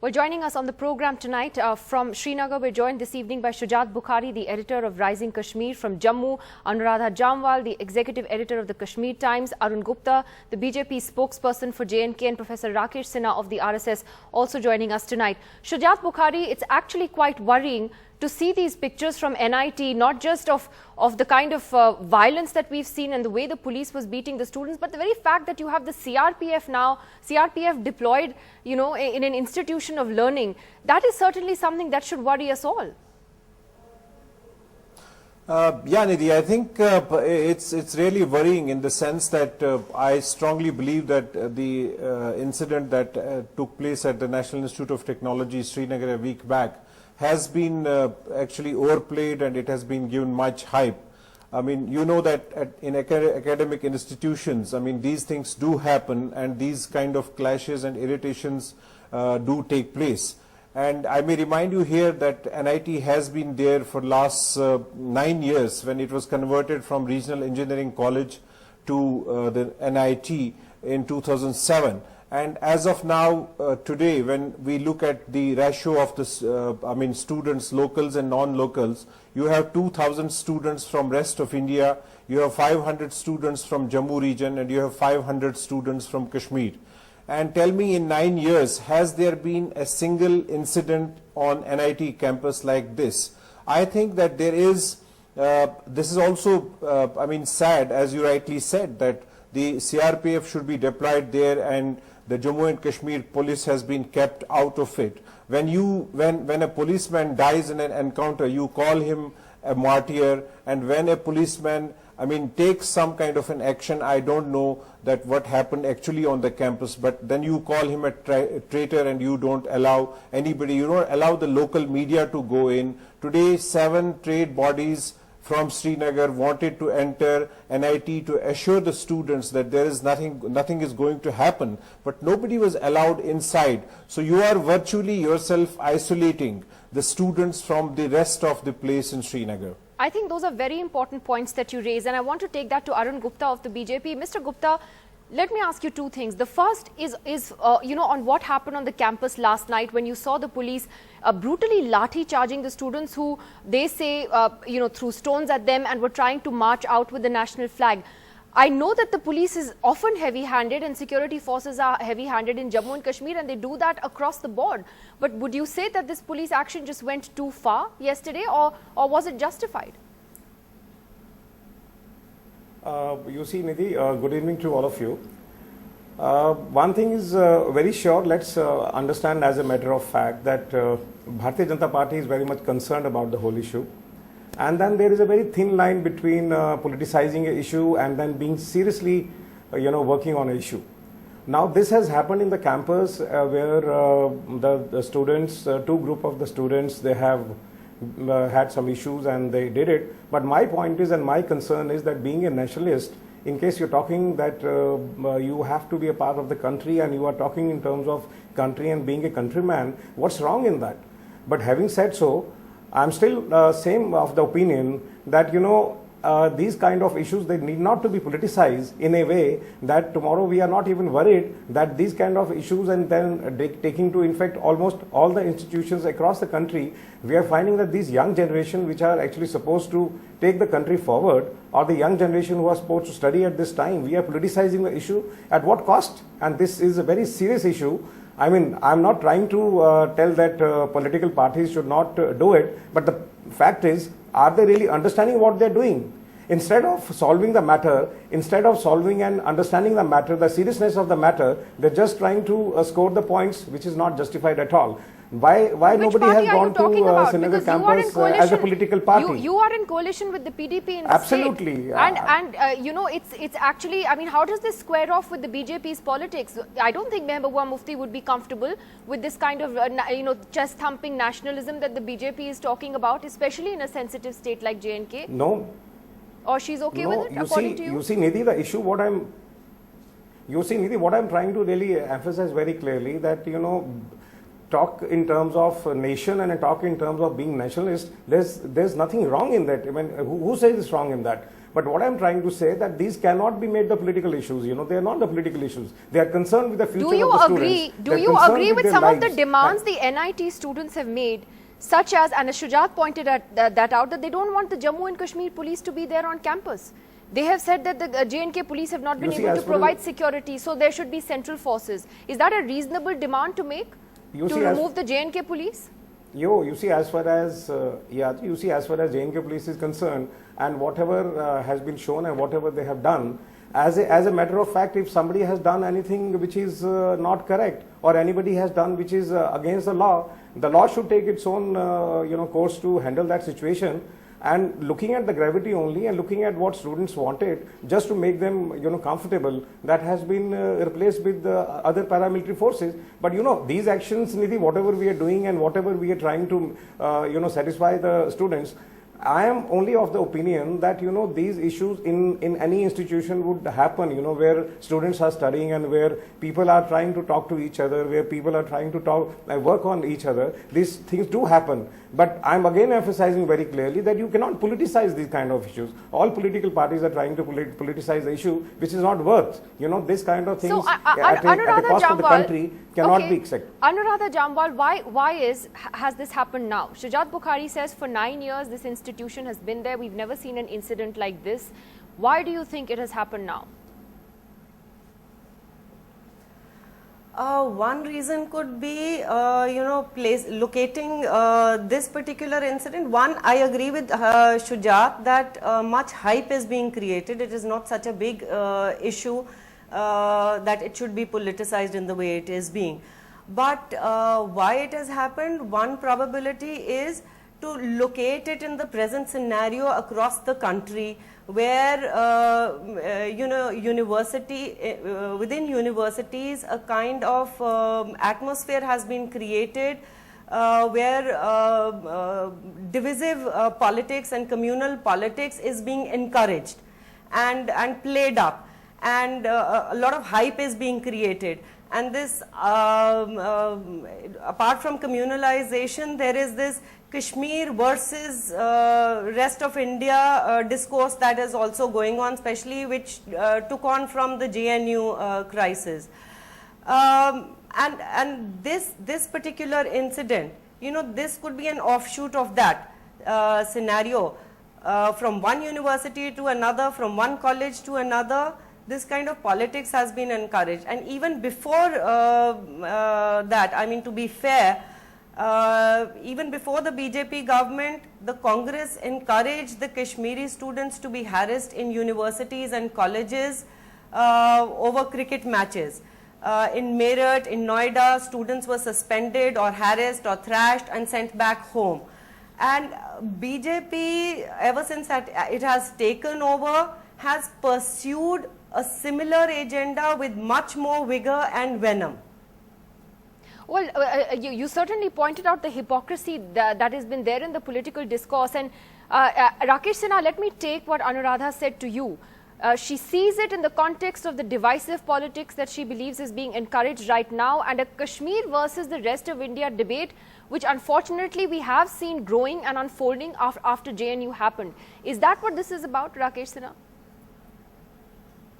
Well, joining us on the program tonight from Srinagar, we're joined this evening by Shujat Bukhari, the editor of Rising Kashmir; from Jammu, Anuradha Jamwal, the executive editor of the Kashmir Times; Arun Gupta, the BJP spokesperson for JNK; and Professor Rakesh Sinha of the RSS also joining us tonight. Shujat Bukhari, it's actually quite worrying to see these pictures from NIT, not just of the kind of violence that we've seen and the way the police was beating the students, but the very fact that you have the CRPF now, CRPF deployed, in an institution of learning. That is certainly something that should worry us all. Yeah, Nidhi, I think it's really worrying in the sense that I strongly believe that the incident that took place at the National Institute of Technology, Srinagar, a week back, has been actually overplayed, and it has been given much hype. I mean, you know that in academic institutions, I mean, these things do happen, and these kind of clashes and irritations do take place. And I may remind you here that NIT has been there for last 9 years when it was converted from Regional Engineering College to the NIT in 2007. And as of now, today, when we look at the ratio of the, students, locals and non-locals, you have 2,000 students from rest of India, you have 500 students from Jammu region, and you have 500 students from Kashmir. And tell me, in 9 years, has there been a single incident on NIT campus like this? I think that there is, this is also, sad, as you rightly said, that the CRPF should be deployed there and the Jammu and Kashmir police has been kept out of it. When a policeman dies in an encounter, you call him a martyr, and when a policeman takes some kind of an action, I don't know that what happened actually on the campus, but then you call him a traitor, and you don't allow anybody, you don't allow the local media to go in. Today, 7 trade bodies from Srinagar wanted to enter NIT to assure the students that there is nothing is going to happen, but nobody was allowed inside. So you are virtually yourself isolating the students from the rest of the place in Srinagar. I think those are very important points that you raise, and I want to take that to Arun Gupta of the BJP. Mr. Gupta, let me ask you 2 things. The first is on what happened on the campus last night when you saw the police brutally lathi charging the students who they say, threw stones at them and were trying to march out with the national flag. I know that the police is often heavy-handed and security forces are heavy-handed in Jammu and Kashmir, and they do that across the board. But would you say that this police action just went too far yesterday, or was it justified? You see, Nidhi, good evening to all of you. One thing is very sure, let's understand as a matter of fact that Bharatiya Janata Party is very much concerned about the whole issue. And then there is a very thin line between politicizing an issue and then being seriously, working on an issue. Now, this has happened in the campus where the students, 2 group of the students, they have had some issues and they did it. But my point is, and my concern is that being a nationalist, in case you're talking that you have to be a part of the country and you are talking in terms of country and being a countryman, what's wrong in that? But having said so, I'm still same of the opinion that, these kind of issues, they need not to be politicized in a way that tomorrow we are not even worried that these kind of issues and then taking to, in fact, almost all the institutions across the country, we are finding that these young generation which are actually supposed to take the country forward, or the young generation who are supposed to study at this time, we are politicizing the issue at what cost? And this is a very serious issue. I'm not trying to tell that political parties should not do it, but the fact is, are they really understanding what they're doing? Instead of solving the matter, instead of solving and understanding the matter, the seriousness of the matter, they're just trying to score the points, which is not justified at all. Why nobody has gone to Srinagar campus as a political party? You are in coalition with the PDP in the Absolutely. state. And it's actually, how does this square off with the BJP's politics? I don't think Mehbooba Mufti would be comfortable with this kind of, chest-thumping nationalism that the BJP is talking about, especially in a sensitive state like JNK. No. Or she's okay with it, according to you? You see, Nidhi, the issue, what I'm trying to really emphasize very clearly that, talk in terms of nation and talk in terms of being nationalist, there's nothing wrong in that. Who says it's wrong in that? But what I'm trying to say that these cannot be made the political issues. You know, they are not the political issues. They are concerned with the future Do you of the agree? students. Do They're you concerned agree with their some of the lives. demands the NIT students have made, such as, and Shujat pointed at that out, that they don't want the Jammu and Kashmir police to be there on campus. They have said that the J&K police have not been You see, able to as far as- provide security, so there should be central forces. Is that a reasonable demand to make, You to see, as- remove the J&K police? You see, as far as as far as J&K police is concerned, and whatever has been shown and whatever they have done, as a matter of fact, if somebody has done anything which is not correct, or anybody has done which is against the law should take its own course to handle that situation. And looking at the gravity only, and looking at what students wanted, just to make them comfortable, that has been replaced with the other paramilitary forces. But these actions, Nidhi, whatever we are doing and whatever we are trying to satisfy the students, I am only of the opinion that these issues in any institution would happen, where students are studying and where people are trying to talk to each other, where people are trying to work on each other. These things do happen. But I'm again emphasizing very clearly that you cannot politicize these kind of issues. All political parties are trying to politicize the issue, which is not worth. This kind of things at the cost of the country cannot be accepted. Anuradha Jamwal, why has this happened now? Shujat Bukhari says for 9 years this institution has been there. We've never seen an incident like this. Why do you think it has happened now? One reason could be, locating this particular incident. One, I agree with Shujat that much hype is being created. It is not such a big issue that it should be politicized in the way it is being. But why it has happened, one probability is to locate it in the present scenario across the country, where within universities a kind of atmosphere has been created where divisive politics and communal politics is being encouraged and played up, and a lot of hype is being created. And this apart from communalization, there is this Kashmir versus rest of India discourse that is also going on, especially which took on from the JNU crisis. And this particular incident, this could be an offshoot of that scenario. From one university to another, from one college to another, this kind of politics has been encouraged. And even before that, I mean, to be fair, even before the BJP government, the Congress encouraged the Kashmiri students to be harassed in universities and colleges over cricket matches. In Meerut, in Noida, students were suspended or harassed or thrashed and sent back home. And BJP, ever since it has taken over, has pursued a similar agenda with much more vigor and venom. Well, you certainly pointed out the hypocrisy that has been there in the political discourse. And Rakesh Sinha, let me take what Anuradha said to you. She sees it in the context of the divisive politics that she believes is being encouraged right now, and a Kashmir versus the rest of India debate, which unfortunately we have seen growing and unfolding after JNU happened. Is that what this is about, Rakesh Sinha?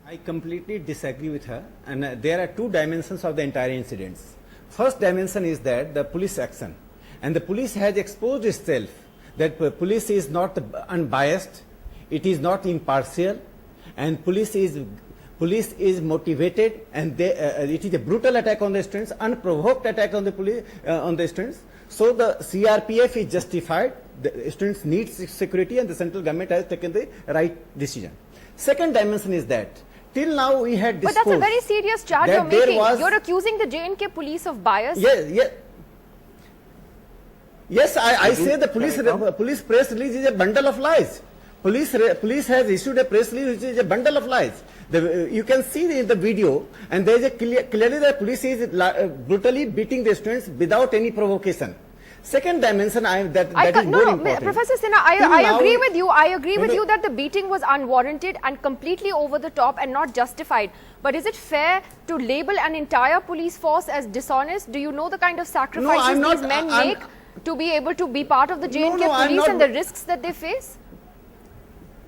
I completely disagree with her, and there are two dimensions of the entire incidents. First dimension is that the police action, and the police has exposed itself that police is not unbiased, it is not impartial, and police is motivated, and it is a brutal attack on the students, unprovoked attack on the police on the students. So the CRPF is justified. The students need security, and the central government has taken the right decision. Second dimension is that till now we had discussed. But that's a very serious charge you're making. You're accusing the J&K police of bias. Yes, I say the police press release is a bundle of lies. Police has issued a press release which is a bundle of lies. You can see in the video, and there is clearly the police is brutally beating the students without any provocation. Second dimension, that is more important. Professor Sinha, I agree with you. I agree with you that the beating was unwarranted and completely over the top and not justified. But is it fair to label an entire police force as dishonest? Do you know the kind of sacrifices these men make to be able to be part of the J&K police and the risks that they face?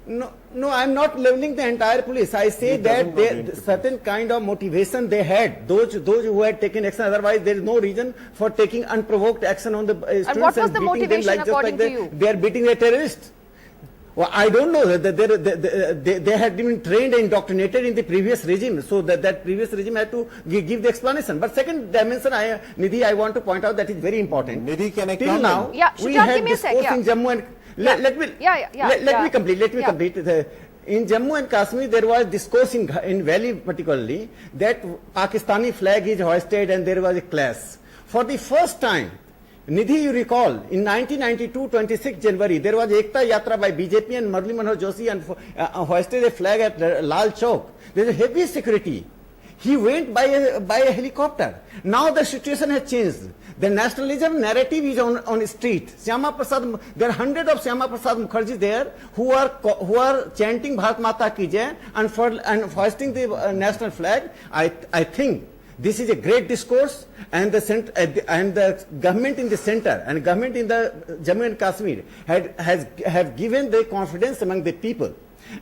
No, I'm not leveling the entire police. I say It that doesn't go into certain kind of motivation they had. Those who had taken action. Otherwise, there is no reason for taking unprovoked action on the students what was the beating motivation them like according just to you? they are beating a terrorist. Well, I don't know that they had been trained and indoctrinated in the previous regime, so that previous regime had to give the explanation. But second dimension, Nidhi, I want to point out that is very important. Nidhi, can I Till come now, in? Yeah, we Shujat, had give me a sec, discourse yeah. in Jammu and Yeah. let me Yeah. complete. Let me Yeah. complete. In Jammu and Kashmir, there was discourse in Valley particularly that Pakistani flag is hoisted and there was a clash. For the first time, Nidhi, you recall, in 1992, 26 January, there was Ekta Yatra by BJP and Murli Manohar Joshi and hoisted a flag at Lal Chowk. There is heavy security. He went by a helicopter. Now the situation has changed. The nationalism narrative is on the street. Syama Prasad, there are hundreds of Syama Prasad Mukherjee there who are chanting Bharat Mata Ki Jai and hoisting the national flag. I think this is a great discourse, and the government in the center and government in the Jammu and Kashmir have given the confidence among the people.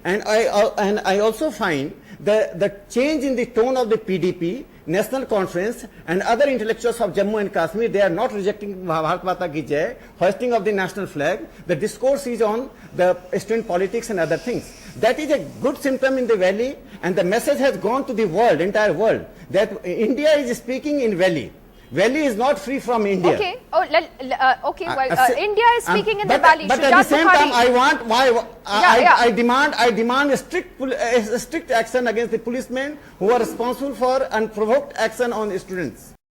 And I also find the change in the tone of the PDP, National Conference, and other intellectuals of Jammu and Kashmir, they are not rejecting Bharat Mata Ki Jai, hoisting of the national flag. The discourse is on the student politics and other things. That is a good symptom in the valley, and the message has gone to the world, entire world, that India is speaking in valley. Valley is not free from India. Okay. India is speaking in the valley. But at Shujat the same Bukhari. time, I demand a strict action against the policemen who are responsible for unprovoked action on students.